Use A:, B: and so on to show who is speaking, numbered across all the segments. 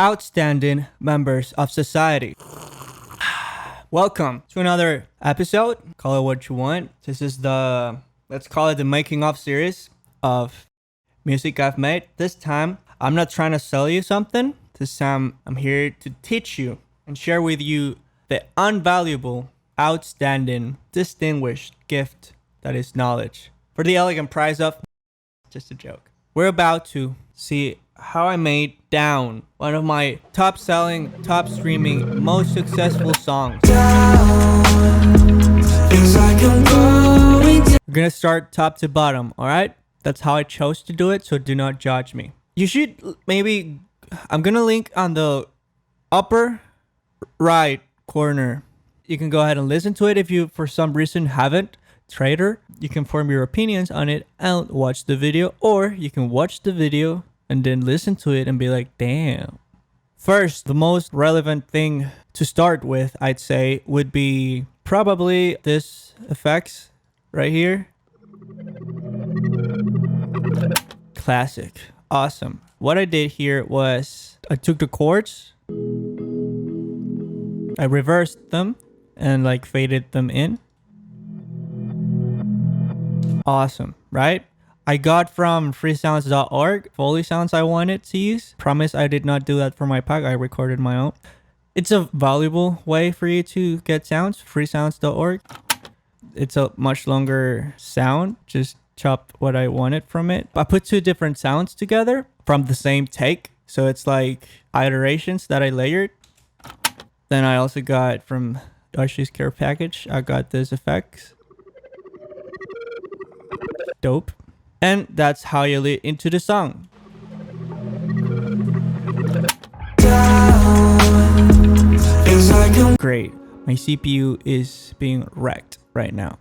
A: outstanding members of society. Welcome to another episode. Call it what you want. This is let's call it the making of series of music I've made. This time, I'm not trying to sell you something. This time, I'm here to teach you and share with you the invaluable, outstanding, distinguished gift that is knowledge. For the elegant price of just a joke. We're about to see how I made Down, one of my top selling, top streaming, most successful songs. We're gonna start top to bottom, alright? That's how I chose to do it, so do not judge me. You should maybe, I'm gonna link on the upper right corner. You can go ahead and listen to it if you for some reason haven't. Trader, you can form your opinions on it and watch the video, or you can watch the video and then listen to it and be like, damn. First, the most relevant thing to start with, I'd say, would be probably this effects right here. Classic. Awesome. What I did here was I took the chords, I reversed them and like faded them in. Awesome, right? I got from freesounds.org Foley sounds I wanted to use. Promise I did not do that for my pack. I recorded my own. It's a valuable way for you to get sounds. Freesounds.org. It's a much longer sound. Just chop what I wanted from it. I put two different sounds together from the same take. So it's like iterations that I layered. Then I also got from Yoshi's Care Package. I got this effects. Dope. And that's how you lead into the song. Great. My CPU is being wrecked right now.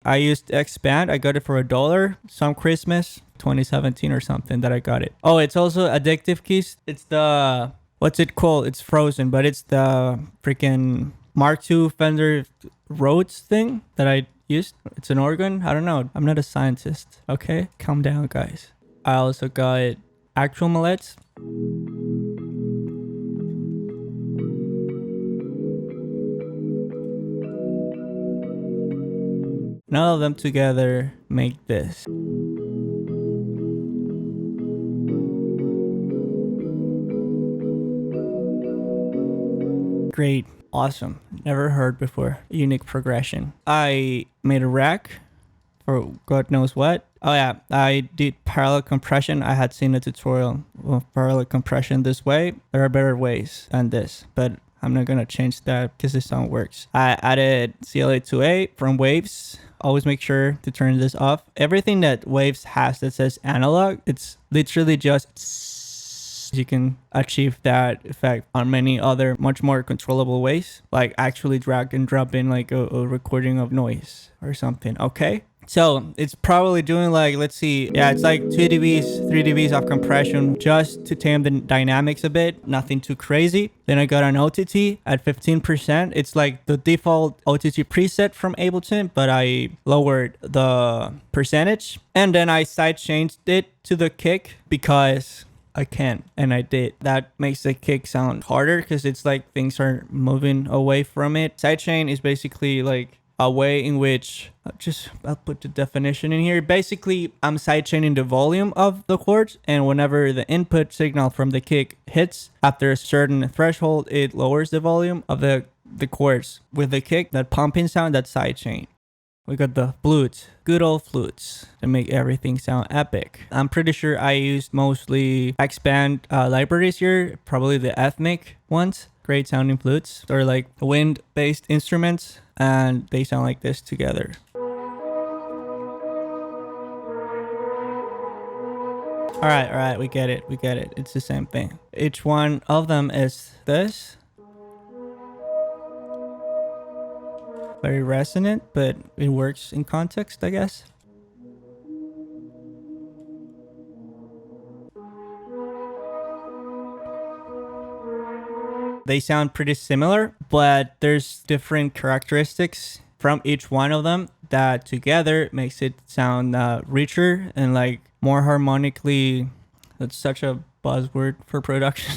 A: I used Expand. I got it for $1. Some Christmas 2017 or something that I got it. Oh, it's also Addictive Keys. It's the, what's it called? It's Frozen, but it's the freaking Mark II Fender Rhodes thing that I used. It's an organ. I don't know. I'm not a scientist. Okay, calm down, guys. I also got actual mallets. And all of them together make this. Great. Awesome. Never heard before. Unique progression. I made a rack for God knows what. Oh yeah, I did parallel compression. I had seen a tutorial of parallel compression this way. There are better ways than this, but I'm not gonna change that because this song works. I added CLA2A from Waves. Always make sure to turn this off. Everything that Waves has that says analog, it's literally just... You can achieve that effect on many other much more controllable ways, like actually drag and drop in like a recording of noise or something. Okay, so it's probably doing like, let's see, yeah, it's like 2 dBs 3 dBs of compression just to tame the dynamics a bit, nothing too crazy. Then I got an OTT at 15%. It's like the default OTT preset from Ableton, but I lowered the percentage, and then I side changed it to the kick because I can, and I did. That makes the kick sound harder because it's like things are moving away from it. Sidechain is basically like a way in which, I'll put the definition in here. Basically, I'm sidechaining the volume of the chords, and whenever the input signal from the kick hits after a certain threshold, it lowers the volume of the chords. With the kick, that pumping sound, that's sidechain. We got the flutes, good old flutes to make everything sound epic. I'm pretty sure I used mostly Expand libraries here, probably the ethnic ones. Great sounding flutes. They're like wind-based instruments, and they sound like this together. All right, we get it. It's the same thing. Each one of them is this. Very resonant, but it works in context, I guess. They sound pretty similar, but there's different characteristics from each one of them that together makes it sound richer and like more harmonically. That's such a buzzword for production.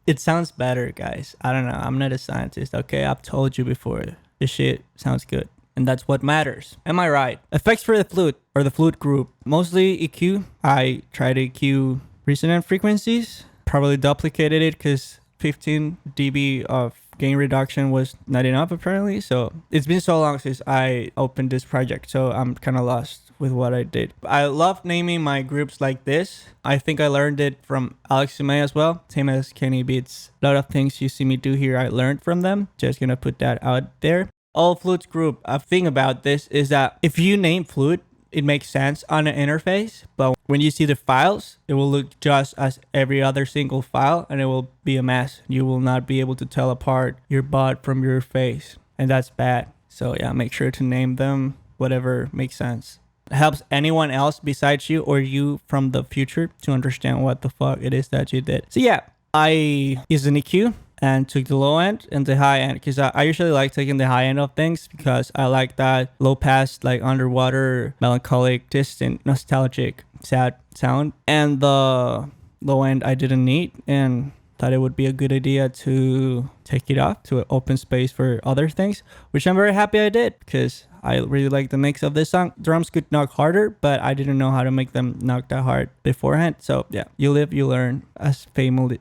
A: It sounds better, guys. I don't know. I'm not a scientist, okay? I've told you before. This shit sounds good. And that's what matters. Am I right? Effects for the flute or the flute group. Mostly EQ. I try to EQ resonant frequencies. Probably duplicated it because 15 dB of gain reduction was not enough apparently. So it's been so long since I opened this project. So I'm kind of lost with what I did. I love naming my groups like this. I think I learned it from Alex Sumay as well. Same as Kenny Beats. A lot of things you see me do here, I learned from them. Just gonna put that out there. All flutes group. A thing about this is that if you name flute, it makes sense on the interface, but when you see the files, it will look just as every other single file and it will be a mess. You will not be able to tell apart your bot from your face, and that's bad. So yeah, make sure to name them whatever makes sense. It helps anyone else besides you or you from the future to understand what the fuck it is that you did. So yeah, I use an EQ and took the low end and the high end because I usually like taking the high end of things because I like that low pass, like underwater, melancholic, distant, nostalgic, sad sound. And the low end I didn't need and thought it would be a good idea to take it off to open space for other things, which I'm very happy I did because I really like the mix of this song. Drums could knock harder, but I didn't know how to make them knock that hard beforehand. So yeah, you live, you learn, as famously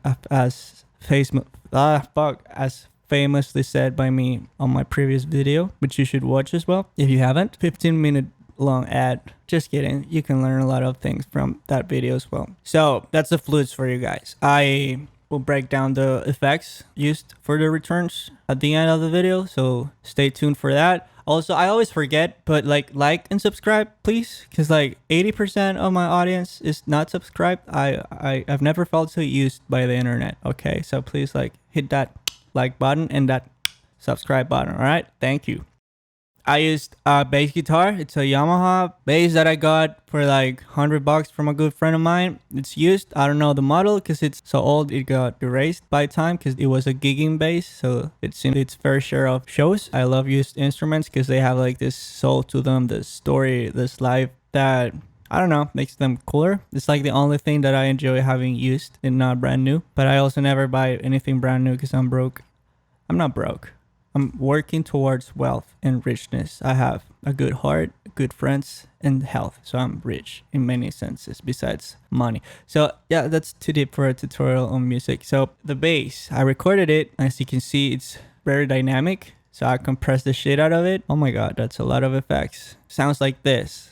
A: said by me on my previous video, which you should watch as well if you haven't. 15-minute long ad. Just kidding. You can learn a lot of things from that video as well. So that's the flutes for you guys. I will break down the effects used for the returns at the end of the video, so stay tuned for that. Also, I always forget, but like and subscribe, please, because like 80% of my audience is not subscribed. I've never felt so used by the internet. Okay, so please like hit that like button and that subscribe button. All right, thank you. I used a bass guitar. It's a Yamaha bass that I got for like $100 from a good friend of mine. It's used. I don't know the model because it's so old. It got erased by time because it was a gigging bass. So it's in its fair share of shows. I love used instruments because they have like this soul to them, this story, this life that, I don't know, makes them cooler. It's like the only thing that I enjoy having used and not brand new. But I also never buy anything brand new because I'm broke. I'm not broke. I'm working towards wealth and richness. I have a good heart, good friends, and health. So I'm rich in many senses besides money. So yeah, that's too deep for a tutorial on music. So the bass, I recorded it. As you can see, it's very dynamic. So I compressed the shit out of it. Oh my God, that's a lot of effects. Sounds like this.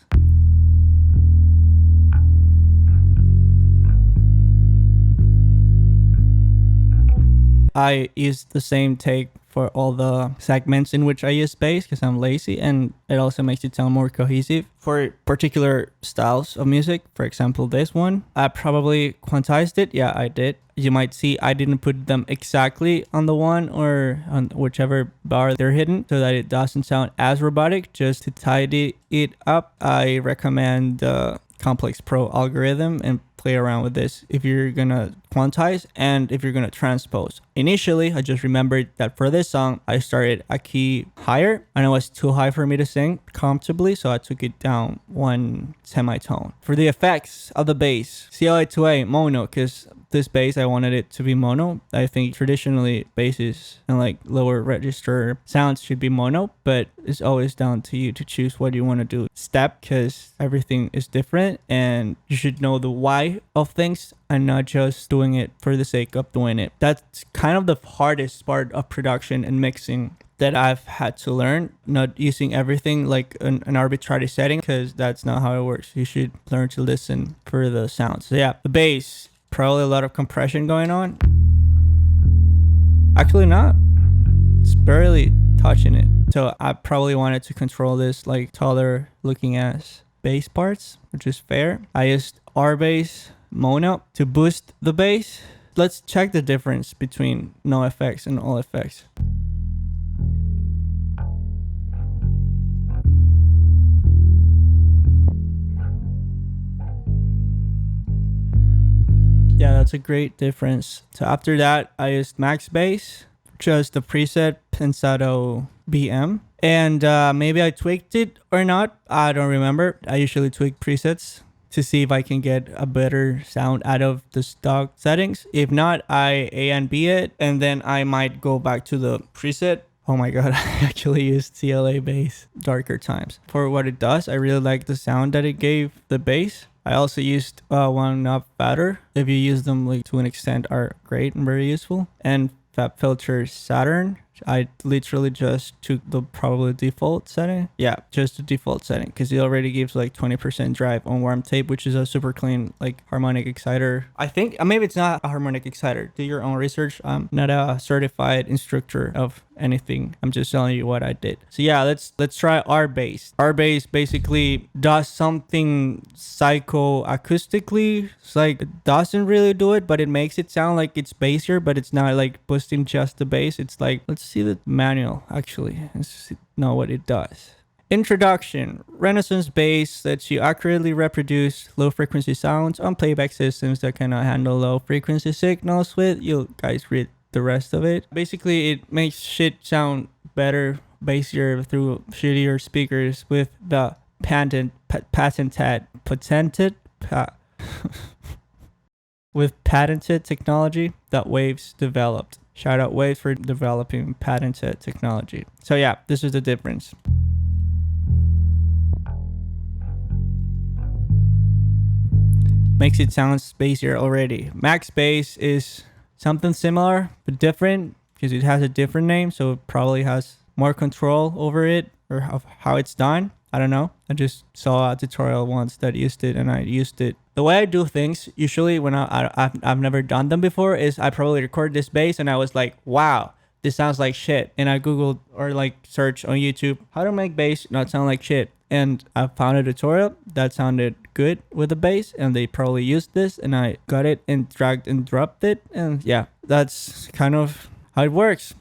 A: I used the same take for all the segments in which I use bass because I'm lazy, and it also makes it sound more cohesive. For particular styles of music, for example this one, I probably quantized it. Yeah, I did. You might see I didn't put them exactly on the one or on whichever bar they're hidden so that it doesn't sound as robotic. Just to tidy it up, I recommend the Complex Pro algorithm and play around with this if you're gonna quantize and if you're gonna transpose. Initially, I just remembered that for this song, I started a key higher and it was too high for me to sing comfortably, so I took it down one semitone. For the effects of the bass, CLA2A mono, because this bass I wanted it to be mono. I think traditionally basses and like lower register sounds should be mono, but it's always down to you to choose what you want to do step, because everything is different and you should know the why of things and not just doing it for the sake of doing it. That's kind of the hardest part of production and mixing that I've had to learn, not using everything like an arbitrary setting, because that's not how it works. You should learn to listen for the sounds. So yeah, the bass, probably a lot of compression going on. Actually not. It's barely touching it. So I probably wanted to control this like taller looking ass bass parts, which is fair. I used R bass mono to boost the bass. Let's check the difference between no effects and all effects. Yeah, that's a great difference. So after that, I used max bass, just the preset Pensado BM. And maybe I tweaked it or not. I don't remember. I usually tweak presets to see if I can get a better sound out of the stock settings. If not, I A and B it, and then I might go back to the preset. Oh my god, I actually used CLA bass, Darker Times. For what it does, I really like the sound that it gave the bass. I also used one knob fatter. If you use them like to an extent, are great and very useful. And Fab Filter Saturn. I literally just took the probably default setting. Yeah, just the default setting, because it already gives like 20% drive on warm tape, which is a super clean like harmonic exciter. I think maybe it's not a harmonic exciter. Do your own research. I'm not a certified instructor of anything. I'm just telling you what I did. So yeah, let's try our bass. Our bass basically does something psycho-acoustically. It's like it doesn't really do it, but it makes it sound like it's bassier, but it's not like boosting just the bass. It's like, let's see the manual actually. Let's know what it does. Introduction. Renaissance bass lets you accurately reproduce low frequency sounds on playback systems that cannot handle low frequency signals with. You guys read the rest of it. Basically, it makes shit sound better, bassier through shittier speakers with the with patented technology that Waves developed. Shout out Waves for developing patented technology. So yeah, this is the difference. Makes it sound bassier already. Max bass is something similar but different because it has a different name, so it probably has more control over it or of how it's done. I don't know. I just saw a tutorial once that used it, and I used it. The way I do things usually when I've never done them before is I probably record this bass and I was like, wow, this sounds like shit. And I Googled or like search on YouTube how to make bass not sound like shit. And I found a tutorial that sounded good with the bass, and they probably used this, and I got it and dragged and dropped it. And yeah, that's kind of how it works.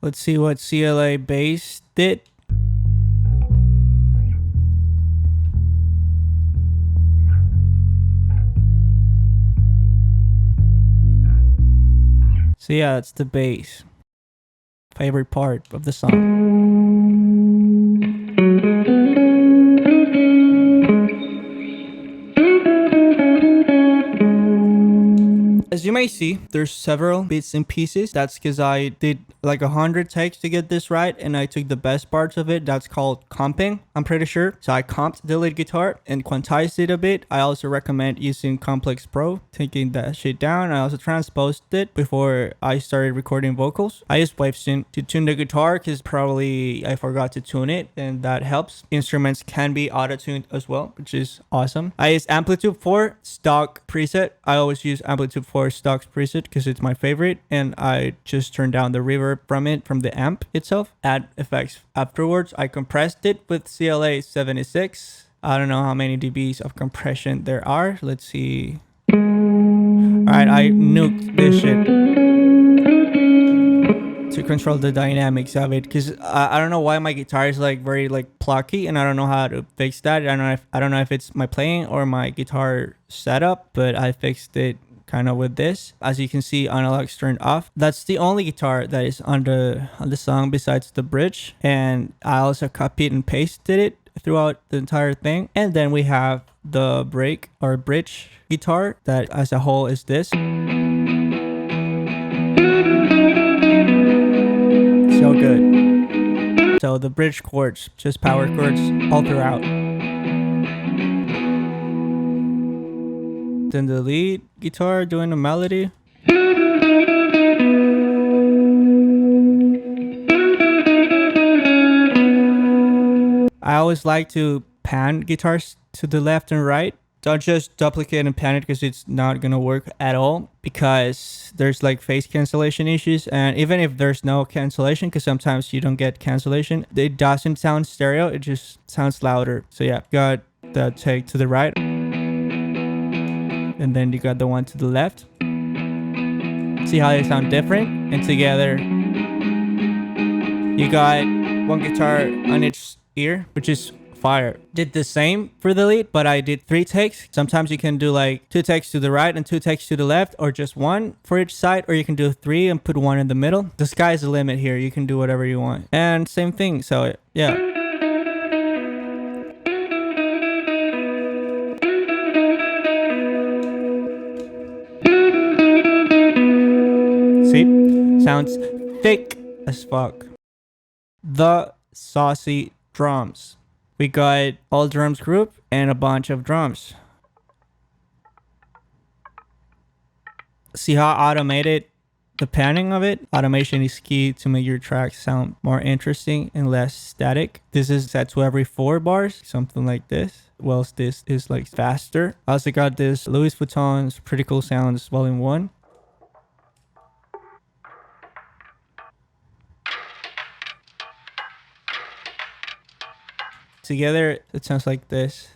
A: Let's see what CLA bass did. So yeah, that's the bass. Favorite part of the song. As you may see, there's several bits and pieces. That's because I did like 100 takes to get this right, and I took the best parts of it. That's called comping, I'm pretty sure. So I comped the lead guitar and quantized it a bit. I also recommend using Complex Pro, taking that shit down. I also transposed it before I started recording vocals. I used WaveSync to tune the guitar because probably I forgot to tune it, and that helps. Instruments can be auto-tuned as well, which is awesome. I use Amplitude 4 stock preset. I always use Amplitude 4 stock preset because it's my favorite, and I just turned down the reverb from it from the amp itself. Add effects afterwards. I compressed it with CLA 76. I don't know how many dBs of compression there are. Let's see. Alright, I nuked this shit to control the dynamics of it, because I don't know why my guitar is like very like plucky, and I don't know how to fix that. I don't know if it's my playing or my guitar setup, but I fixed it kind of with this. As you can see, analog's turned off. That's the only guitar that is on the song besides the bridge, and I also copied and pasted it throughout the entire thing. And then we have the break or bridge guitar that as a whole is this. So good. So the bridge chords, just power chords all throughout. Then the lead guitar doing the melody. I always like to pan guitars to the left and right. Don't just duplicate and pan it, because it's not gonna work at all, because there's like phase cancellation issues. And even if there's no cancellation, because sometimes you don't get cancellation, it doesn't sound stereo, it just sounds louder. So yeah, got the take to the right, and then you got the one to the left. See how they sound different? And together you got one guitar on each ear, which is fire. Did the same for the lead, but I did 3 takes. Sometimes you can do like 2 takes to the right and 2 takes to the left, or just 1 for each side, or you can do 3 and put 1 in the middle. The sky's the limit here. You can do whatever you want. And same thing. So yeah. See? Sounds thick as fuck. The saucy drums. We got all drums group and a bunch of drums. See how automated the panning of it? Automation is key to make your tracks sound more interesting and less static. This is set to every 4 bars, something like this. Whilst this is like faster. I also got this Louis Vuitton's Pretty Cool Sounds Volume 1. Together, it sounds like this.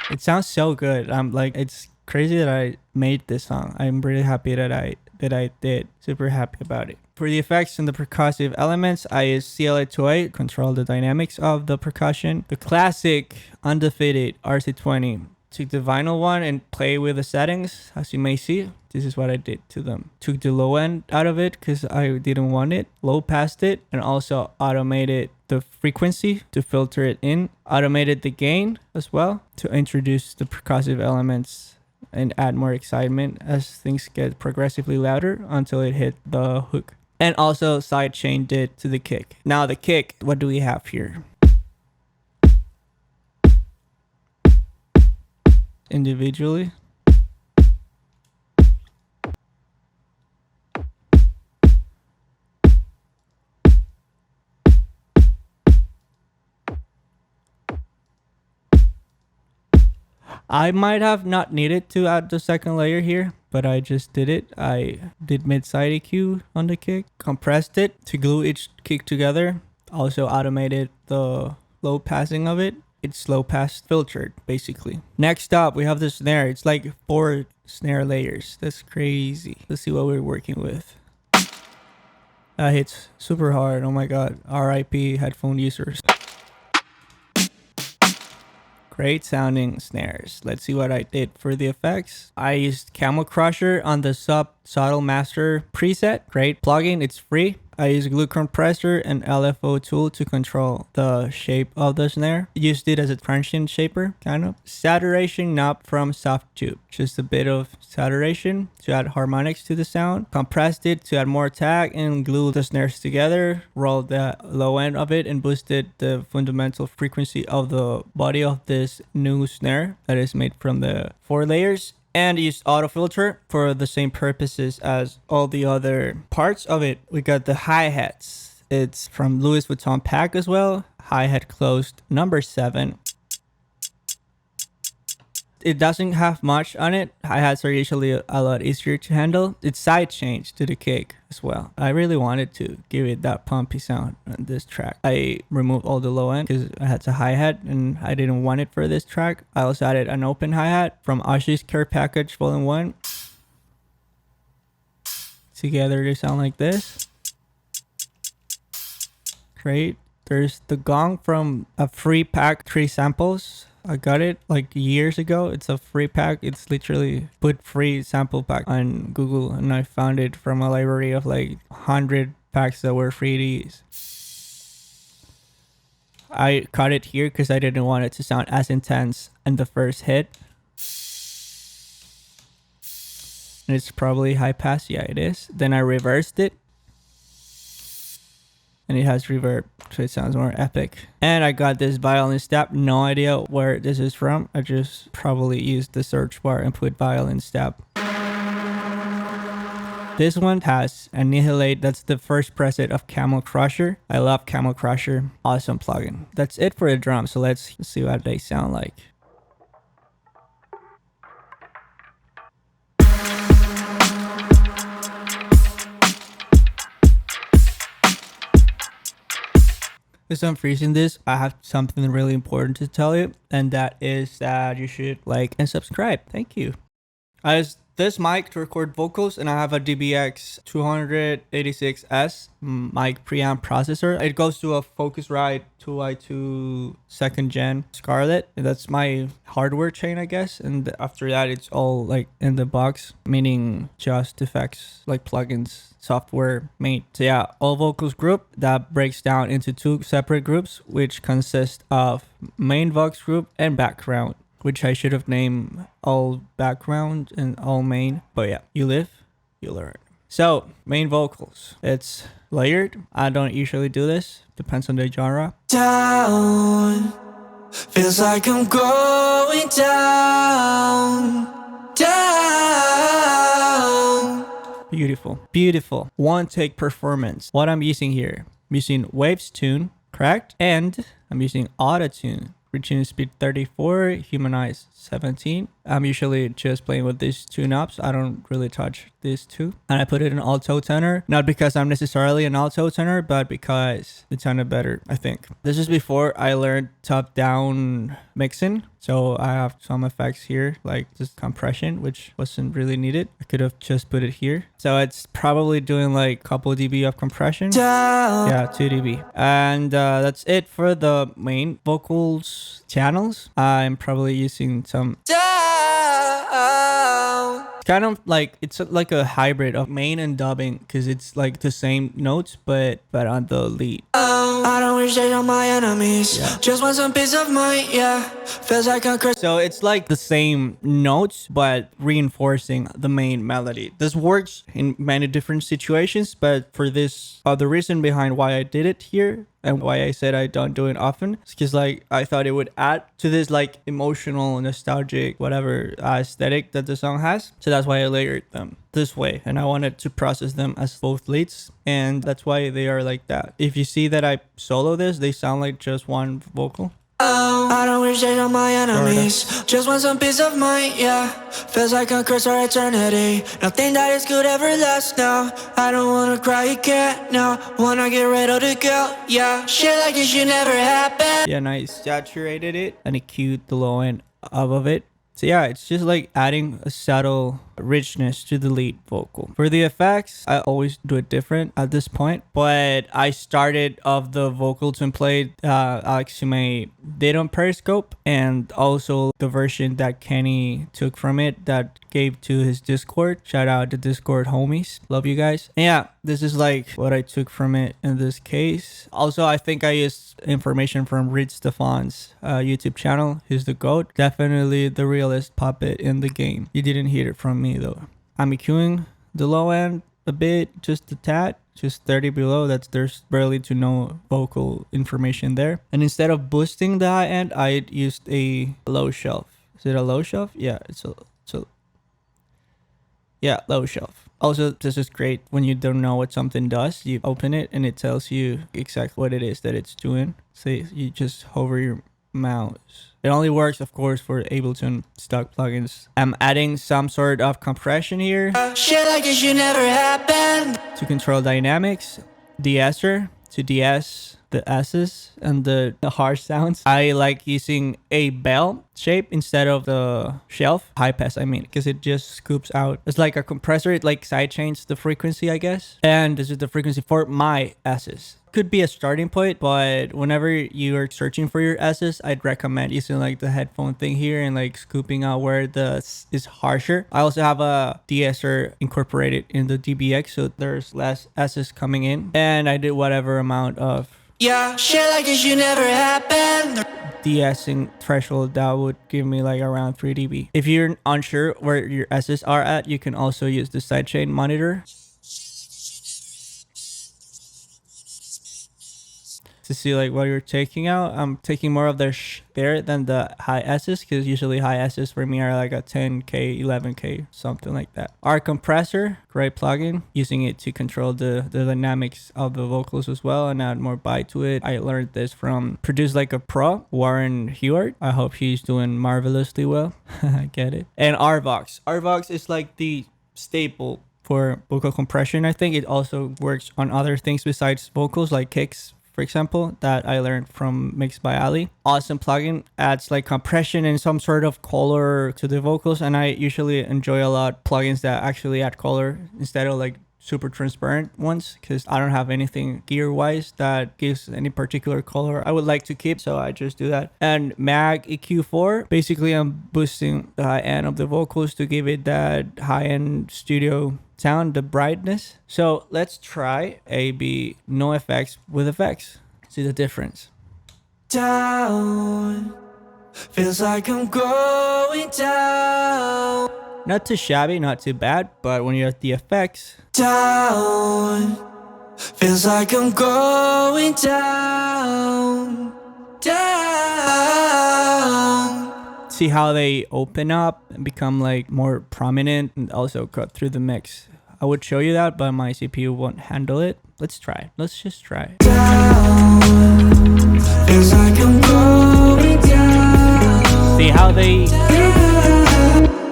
A: It sounds so good. I'm like, it's crazy that I made this song. I'm really happy that I did. Super happy about it. For the effects and the percussive elements, I use CLA2A, control the dynamics of the percussion. The classic undefeated RC20. Took the vinyl one and play with the settings. As you may see, this is what I did to them. Took the low end out of it because I didn't want it. Low passed it and also automated the frequency to filter it in. Automated the gain as well to introduce the percussive elements and add more excitement as things get progressively louder until it hit the hook. And also sidechained it to the kick. Now the kick, what do we have here? Individually. I might have not needed to add the second layer here, but I just did it. I did mid-side EQ on the kick, compressed it to glue each kick together, also automated the low passing of it. It's low pass filtered, basically. Next up, we have the snare. It's like 4 snare layers. That's crazy. Let's see what we're working with. That hits super hard. Oh my god. RIP headphone users. Great sounding snares. Let's see what I did for the effects. I used Camel Crusher on the Subtle Master preset. Great plugin. It's free. I use glue compressor and LFO tool to control the shape of the snare. Used it as a transient shaper, kind of. Saturation knob from Softube. Just a bit of saturation to add harmonics to the sound. Compressed it to add more tag and glue the snares together. Rolled the low end of it and boosted the fundamental frequency of the body of this new snare that is made from the 4 layers. And used auto filter for the same purposes as all the other parts of it. We got the hi-hats. It's from Louis Vuitton pack as well. Hi-hat closed number 7. It doesn't have much on it. Hi-hats are usually a lot easier to handle. It's side change to the kick as well. I really wanted to give it that pumpy sound on this track. I removed all the low end because I had a hi-hat and I didn't want it for this track. I also added an open hi-hat from Oshi's Care Package Volume 1. Together they sound like this. Great. There's the gong from a free pack, 3 samples. I got it like years ago. It's a free pack. It's literally put free sample pack on Google and I found it from a library of like 100 packs that were free to use. I cut it here because I didn't want it to sound as intense in the first hit. And it's probably high pass. Yeah, it is. Then I reversed it. And it has reverb, so it sounds more epic. And I got this violin stab. No idea where this is from. I just probably used the search bar and put violin stab. This one has Annihilate. That's the first preset of Camel Crusher. I love Camel Crusher. Awesome plugin. That's it for the drums. So let's see what they sound like. As I'm freezing this, I have something really important to tell you, and that is that you should like and subscribe. Thank you. I just this mic to record vocals, and I have a DBX 286S mic preamp processor. It goes to a Focusrite 2i2 second gen Scarlett. That's my hardware chain, I guess. And after that, it's all like in the box, meaning just effects like plugins, software made. So yeah, all vocals group that breaks down into two separate groups, which consist of main vox group and background, which I should have named all background and all main. But yeah, you live, you learn. So main vocals, it's layered. I don't usually do this. Depends on the genre.
B: Down, feels like I'm going down, down.
A: Beautiful, beautiful. One take performance. What I'm using here, I'm using Waves Tune, correct? And I'm using Auto Tune. Reaching speed 34, humanize 17. I'm usually just playing with these two knobs. I don't really touch these two. And I put it in alto tenor, not because I'm necessarily an alto tenor, but because it sounded better, I think. This is before I learned top-down mixing. So I have some effects here, like just compression, which wasn't really needed. I could have just put it here. So it's probably doing like a couple dB of compression. Yeah, 2 dB. And that's it for the main vocals channels. I'm probably using some kind of like, it's like a hybrid of main and dubbing, because it's like the same notes but on the lead.
B: I don't wish they are my enemies. Just want some peace of mind, yeah. Feels like I'm cursed.
A: So it's like the same notes but reinforcing the main melody. This works in many different situations, but for this, the reason behind why I did it here and why I said I don't do it often is because like I thought it would add to this like emotional, nostalgic, whatever aesthetic that the song has. So that's why I layered them this way, and I wanted to process them as both leads, and that's why they are like that. If you see that I solo this, they sound like just one vocal.
B: I don't wish they are my enemies. Just want some peace of mind, yeah. Feels like I'm cursed for eternity. Nothing that is good ever lasts now. I don't wanna cry, you can't now. Wanna get rid of the girl, yeah. Shit like this should never happen.
A: Yeah, and I saturated it and it cued the low end of it. So yeah, it's just like adding a subtle richness to the lead vocal. For the effects, I always do it different at this point, but I started off the vocal template Alex Sume did on Periscope, and also the version that Kenny took from it that gave to his Discord. Shout out to Discord homies. Love you guys. And yeah, this is like what I took from it in this case. Also, I think I used information from Reed Stefan's YouTube channel. He's the GOAT. Definitely the realest puppet in the game. You didn't hear it from me though. I'm EQing the low end a bit, just a tad, just 30 below. There's barely to no vocal information there. And instead of boosting the high end, I used a low shelf. Is it a low shelf? Yeah, it's a yeah, low shelf. Also, this is great when you don't know what something does. You open it and it tells you exactly what it is that it's doing. So you just hover your mouse. It only works, of course, for Ableton stock plugins. I'm adding some sort of compression here
B: Shit like this should never happen.
A: to control dynamics. De-esser to de-ess the S's and the harsh sounds. I like using a bell shape instead of the shelf. High pass, I mean, because it just scoops out. It's like a compressor. It like sidechains the frequency, I guess. And this is the frequency for my S's. Could be a starting point, but whenever you are searching for your S's, I'd recommend using like the headphone thing here and like scooping out where the S is harsher. I also have a de-esser incorporated in the DBX, so there's less S's coming in. And I did whatever amount of
B: Yeah, shit like this should never happen.
A: de-essing threshold that would give me like around 3 dB. If you're unsure where your S's are at, you can also use the sidechain monitor to see like what you're taking out. I'm taking more of the sh there than the high S's, because usually high S's for me are like a 10K, 11K, something like that. Our compressor, great plugin, using it to control the dynamics of the vocals as well and add more bite to it. I learned this from Produce Like a Pro, Warren Hewart. I hope he's doing marvelously well. I get it. And RVox. RVox is like the staple for vocal compression. I think it also works on other things besides vocals, like kicks, for example, that I learned from Mixed by Ali. Awesome plugin. Adds like compression and some sort of color to the vocals, and I usually enjoy a lot plugins that actually add color instead of like super transparent ones, because I don't have anything gear wise that gives any particular color I would like to keep, so I just do that. And Mag EQ4, basically I'm boosting the high end of the vocals to give it that high end studio sound, the brightness. So let's try AB no effects with effects. See the difference.
B: Down, feels like I'm going down.
A: Not too shabby, not too bad, but when you're at the effects,
B: Down, feels like I'm going down. Down.
A: see how they open up and become like more prominent and also cut through the mix. I would show you that, but my CPU won't handle it. Let's try. Let's just try.
B: Down, feels like I'm going down.
A: See how they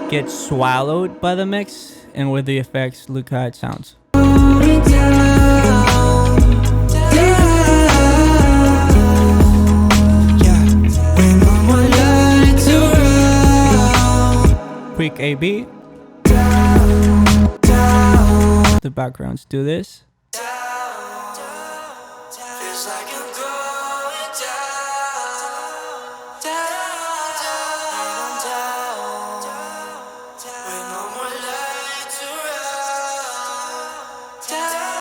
A: get swallowed by the mix, and with the effects, look how it sounds.
B: Going down, down. Yeah, when no more lights around.
A: Quick AB.
B: Down, down.
A: The backgrounds do this.
B: Feels like I'm going down, down. When no more lights around.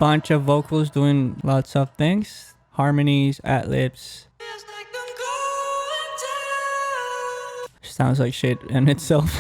A: Bunch of vocals doing lots of things. Harmonies, ad-libs.
B: Feels like I'm going down.
A: Sounds like shit in itself.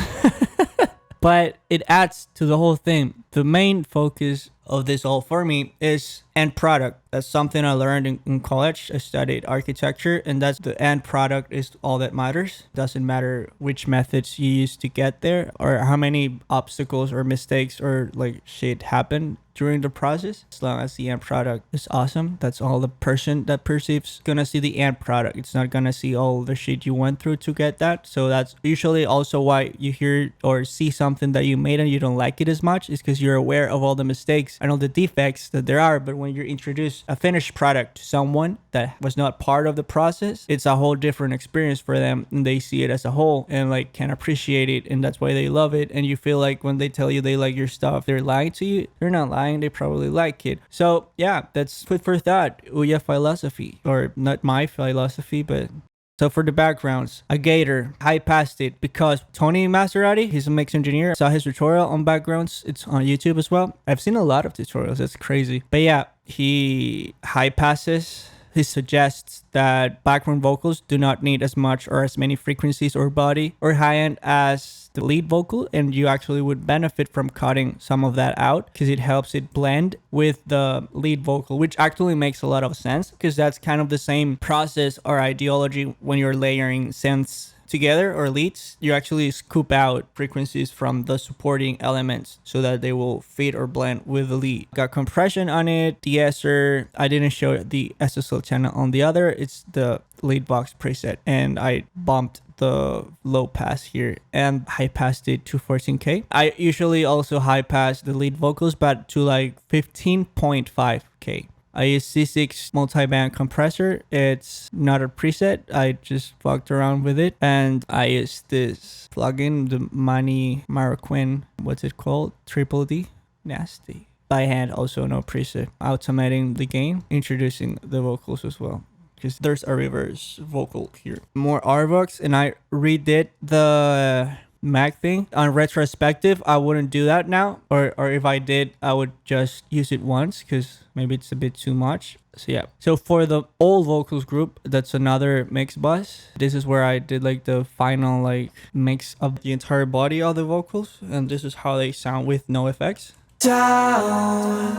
A: But it adds to the whole thing. The main focus of this all for me is end product. That's something I learned in college. I studied architecture, and that's the end product is all that matters. Doesn't matter which methods you use to get there or how many obstacles or mistakes or like shit happen during the process. As long as the end product is awesome, that's all the person that perceives gonna see the end product. It's not gonna see all the shit you went through to get that. So that's usually also why you hear or see something that you made and you don't like it as much, is because you're aware of all the mistakes and all the defects that there are. But when you introduce a finished product to someone that was not part of the process, it's a whole different experience for them, and they see it as a whole and like can appreciate it, and that's why they love it. And you feel like when they tell you they like your stuff, they're lying to you. They're not lying, they probably like it. So yeah, that's food for thought. OOYAH philosophy, or not my philosophy, but so for the backgrounds, a gator, high passed it because Tony Maserati, he's a mix engineer, saw his tutorial on backgrounds. It's on YouTube as well. I've seen a lot of tutorials. That's crazy. But yeah, he high passes. He suggests that background vocals do not need as much or as many frequencies or body or high end as the lead vocal, and you actually would benefit from cutting some of that out because it helps it blend with the lead vocal, which actually makes a lot of sense because that's kind of the same process or ideology when you're layering synths together or leads. You actually scoop out frequencies from the supporting elements so that they will fit or blend with the lead. Got compression on it, de-esser. I didn't show the SSL channel on the other. It's the lead box preset, and I bumped the low pass here and high passed it to 14K. I usually also high pass the lead vocals, but to like 15.5K. I use C6 multi-band compressor. It's not a preset. I just fucked around with it. And I use this plugin, the Manny Marroquin, what's it called? Triple D? Nasty. By hand, also no preset. Automating the gain, introducing the vocals as well, because there's a reverse vocal here. More RVox, and I redid the Mac thing. On retrospective, I wouldn't do that now, or if I did, I would just use it once because maybe it's a bit too much. So yeah, so for the old vocals group, that's another mix bus. This is where I did like the final like mix of the entire body of the vocals, and this is how they sound with no effects.
B: Down,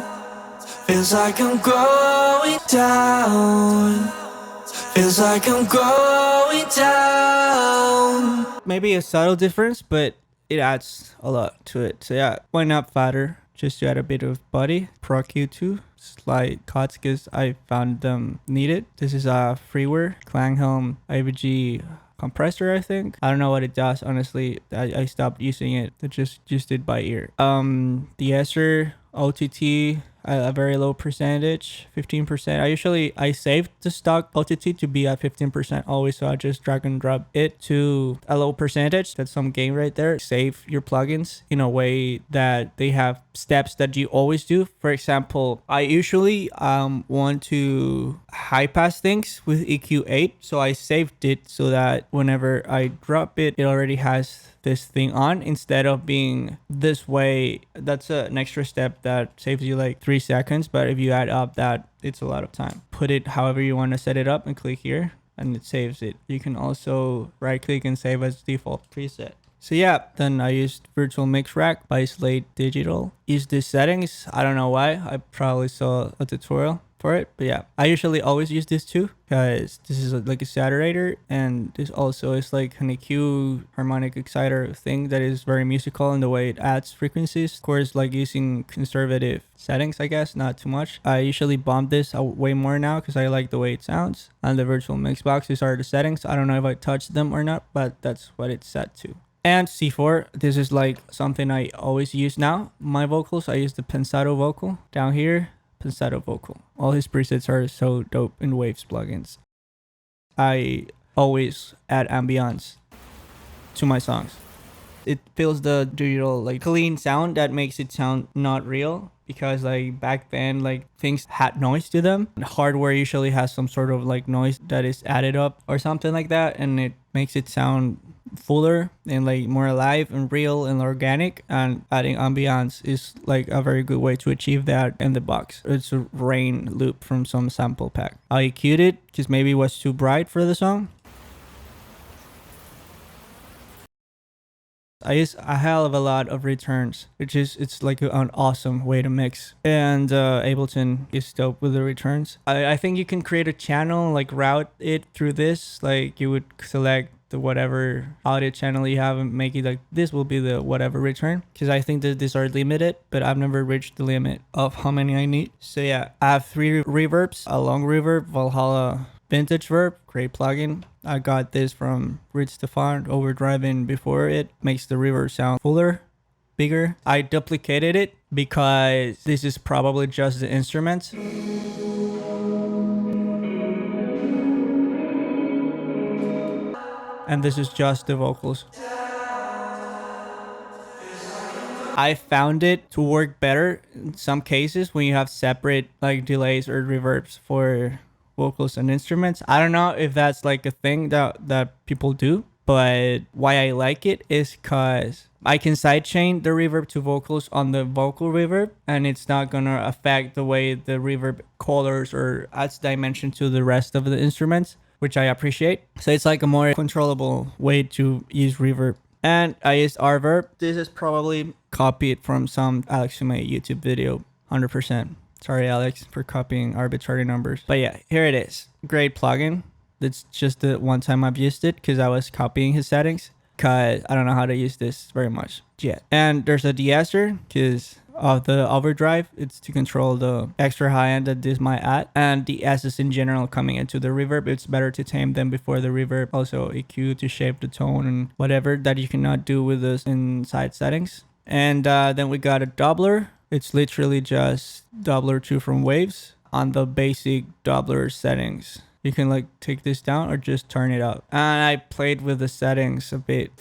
B: feels like I'm going down. Feels like I'm going down.
A: Maybe a subtle difference, but it adds a lot to it. So yeah, why not fatter? Just to add a bit of body. Pro Q2, slight cuts because I found them needed. This is a freeware Klanghelm IVG compressor, I think. I don't know what it does, honestly. I stopped using it. I just used it by ear. The Esser OTT, a very low percentage, 15%. I saved the stock OTT to be at 15% always, so I just drag and drop it to a low percentage. That's some gain right there. Save your plugins in a way that they have steps that you always do. For example, I usually want to high pass things with EQ8, so I saved it so that whenever I drop it, it already has this thing on instead of being this way. That's an extra step that saves you like 3 seconds, but if you add up that, it's a lot of time. Put it however you want to set it up and click here and it saves it. You can also right click and save as default preset. So yeah, then I used virtual mix rack by Slate Digital. Use these settings. I don't know why. I probably saw a tutorial for it, but yeah, I usually always use this too because this is like a saturator, and this also is like an EQ harmonic exciter thing that is very musical in the way it adds frequencies. Of course, like using conservative settings, I guess, not too much. I usually bump this way more now because I like the way it sounds. And the virtual mix box, these are the settings. I don't know if I touched them or not, but that's what it's set to. And C4, this is like something I always use now. My vocals, I use the Pensado vocal down here. Pensado vocal. All his presets are so dope in Waves plugins. I always add ambiance to my songs. It feels the digital like clean sound that makes it sound not real, because like back then like things had noise to them. Hardware usually has some sort of like noise that is added up or something like that, and it makes it sound fuller and like more alive and real and organic, and adding ambiance is like a very good way to achieve that in the box. It's a rain loop from some sample pack. I EQ'd it because maybe it was too bright for the song. I use a hell of a lot of returns, it's like an awesome way to mix. And Ableton is dope with the returns. I think you can create a channel, like route it through this. Like you would select the whatever audio channel you have and make it like this will be the whatever return, because I think that these are limited, but I've never reached the limit of how many I need. So yeah, I have 3 reverbs, a long reverb, Valhalla Vintage Verb, great plugin. I got this from Rich Stefan overdriving before. It makes the reverb sound fuller, bigger. I duplicated it because this is probably just the instruments. And this is just the vocals. I found it to work better in some cases when you have separate like delays or reverbs for vocals and instruments. I don't know if that's like a thing that people do, but why I like it is because I can sidechain the reverb to vocals on the vocal reverb, and it's not gonna affect the way the reverb colors or adds dimension to the rest of the instruments, which I appreciate. So it's like a more controllable way to use reverb. And I used Rverb. This is probably copied from some Alex Sume YouTube video, 100%. Sorry, Alex, for copying arbitrary numbers. But yeah, here it is. Great plugin. It's just the one time I've used it because I was copying his settings, because I don't know how to use this very much yet. And there's a de-esser because of the overdrive. It's to control the extra high end that this might add. And the S's in general coming into the reverb, it's better to tame them before the reverb. Also EQ to shape the tone and whatever that you cannot do with this inside settings. And then we got a doubler. It's literally just doubler 2 from Waves on the basic doubler settings. You can like take this down or just turn it up. And I played with the settings a bit.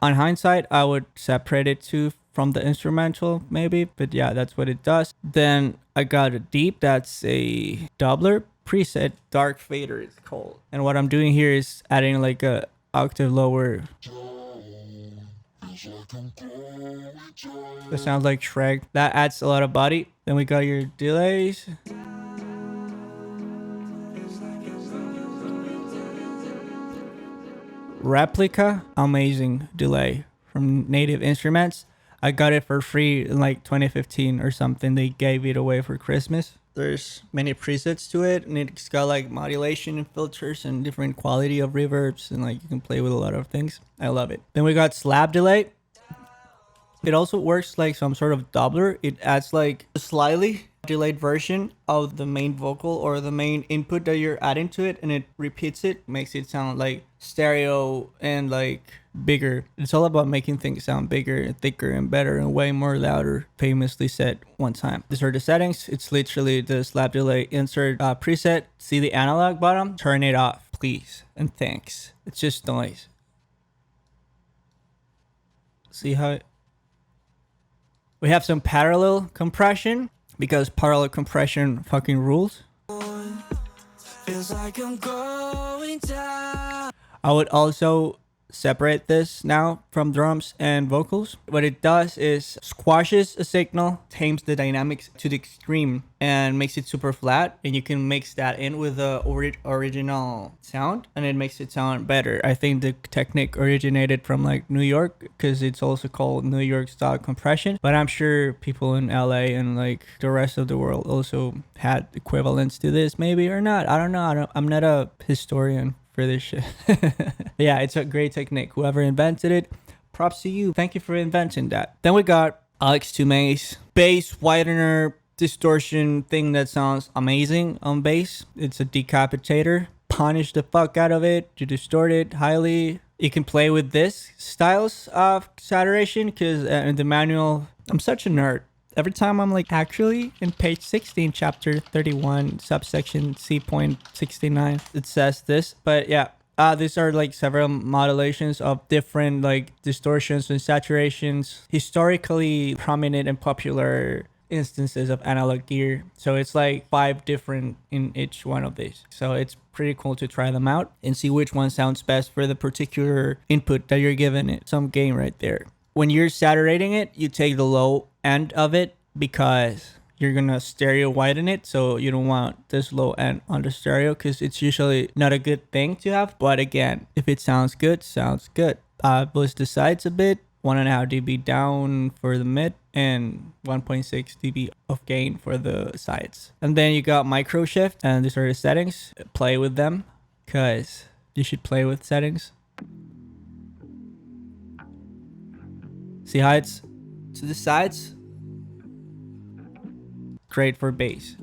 A: On hindsight, I would separate it too from the instrumental maybe, but yeah, that's what it does. Then I got a deep, that's a doubler preset, dark fader it's called. And what I'm doing here is adding like a octave lower. That sounds like Shrek. That adds a lot of body. Then we got your delays. Replica, amazing delay from Native Instruments. I got it for free in like 2015 or something. They gave it away for Christmas. There's many presets to it, and it's got like modulation and filters and different quality of reverbs, and like you can play with a lot of things. I love it. Then we got slab delay. It also works like some sort of doubler. It adds like slightly delayed version of the main vocal or the main input that you're adding to it, and it repeats it, makes it sound like stereo and like bigger. It's all about making things sound bigger and thicker and better and way more louder, famously said one time. These are the settings. It's literally the slap delay insert preset. See the analog button? Turn it off, please, and thanks. It's just noise. See how we have some parallel compression, because parallel compression fucking rules.
B: Feels like I'm going down.
A: I would also separate this now from drums and vocals. What it does is squashes a signal, tames the dynamics to the extreme, and makes it super flat, and you can mix that in with the original sound, and it makes it sound better. I think the technique originated from like New York, because it's also called New York style compression, but I'm sure people in LA and like the rest of the world also had equivalents to this, maybe, or not. I don't know. I'm not a historian for this shit. Yeah, it's a great technique. Whoever invented it, props to you. Thank you for inventing that. Then we got Alex Tumay's bass widener distortion thing that sounds amazing on bass. It's a decapitator. Punish the fuck out of it to distort it highly. You can play with this styles of saturation, because in the manual, I'm such a nerd. Every time I'm like, actually, in page 16, chapter 31, subsection C.69, it says this. But yeah, these are like several modulations of different like distortions and saturations, historically prominent and popular instances of analog gear. So it's like 5 different in each one of these. So it's pretty cool to try them out and see which one sounds best for the particular input that you're giving it. Some gain right there. When you're saturating it, you take the low end of it, because you're gonna stereo widen it, so you don't want this low end on the stereo, because it's usually not a good thing to have. But again, if it sounds good, sounds good. Boost the sides a bit, 1.5 dB down for the mid, and 1.6 dB of gain for the sides. And then you got micro shift, and these are the settings. Play with them, because you should play with settings. See how it's to the sides? Great for bass.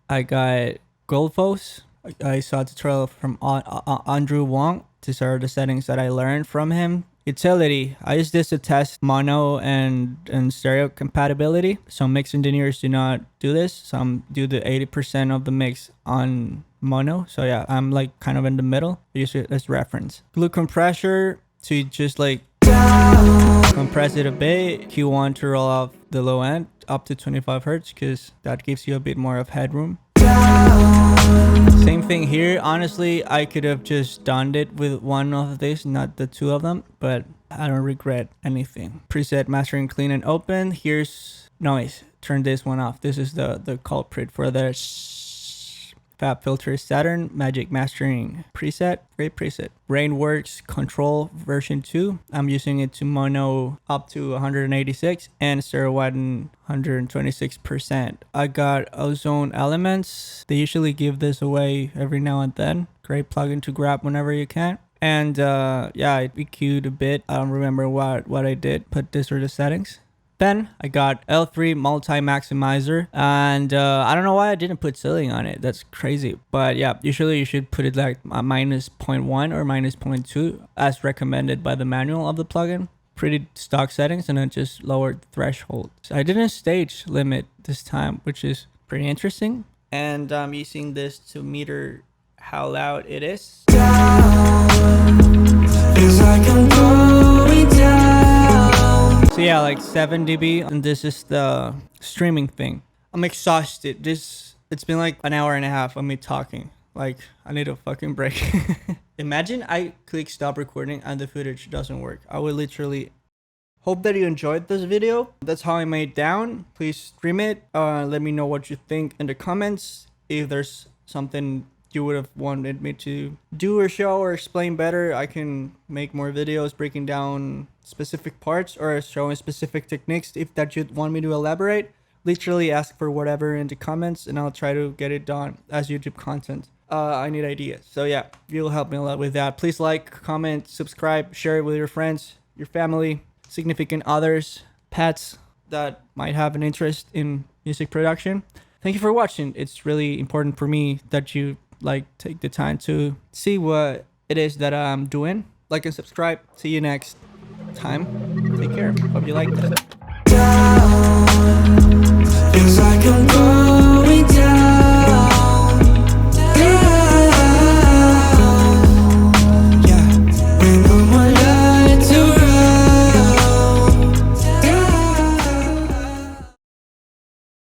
A: I got Goldfos. I saw a tutorial from Andrew Wong. These are the settings that I learned from him. Utility. I use this to test mono and stereo compatibility. Some mix engineers do not do this. Some do the 80% of the mix on mono. So yeah, I'm like kind of in the middle. I use it as reference. Glue compressor to just like compress it a bit. Q1 to roll off the low end up to 25 hertz, because that gives you a bit more of headroom. Same thing here. Honestly, I could have just done it with one of these, not the 2 of them, but I don't regret anything. Preset mastering clean and open. Here's noise. Turn this one off. This is the culprit for the Fab Filter Saturn Magic Mastering preset. Great preset. Rainworks Control version 2. I'm using it to mono up to 186 and stereo widen 126%. I got Ozone Elements. They usually give this away every now and then. Great plugin to grab whenever you can. And yeah, it EQ'd a bit. I don't remember what I did, but these are the settings. Then I got L3 multi-maximizer, and I don't know why I didn't put ceiling on it. That's crazy. But yeah, usually you should put it like a -0.1 or -0.2 as recommended by the manual of the plugin. Pretty stock settings, and then just lowered threshold. So I didn't stage limit this time, which is pretty interesting. And I'm using this to meter how loud it is.
B: Feels like I'm going down.
A: So yeah, like 7 dB, and this is the streaming thing. I'm exhausted. It's been like an hour and a half of me talking. Like, I need a fucking break. Imagine I click stop recording and the footage doesn't work. I would literally... Hope that you enjoyed this video. That's how I made down. Please stream it. Let me know what you think in the comments. If there's something you would have wanted me to do or show or explain better, I can make more videos breaking down specific parts or showing specific techniques. If that you'd want me to elaborate, literally ask for whatever in the comments and I'll try to get it done as YouTube content. I need ideas. So yeah, you'll help me a lot with that. Please like, comment, subscribe, share it with your friends, your family, significant others, pets that might have an interest in music production. Thank you for watching. It's really important for me that you like take the time to see what it is that I'm doing. Like and subscribe. See you next time. Take care. Hope you like this.
B: Feels like I'm going down.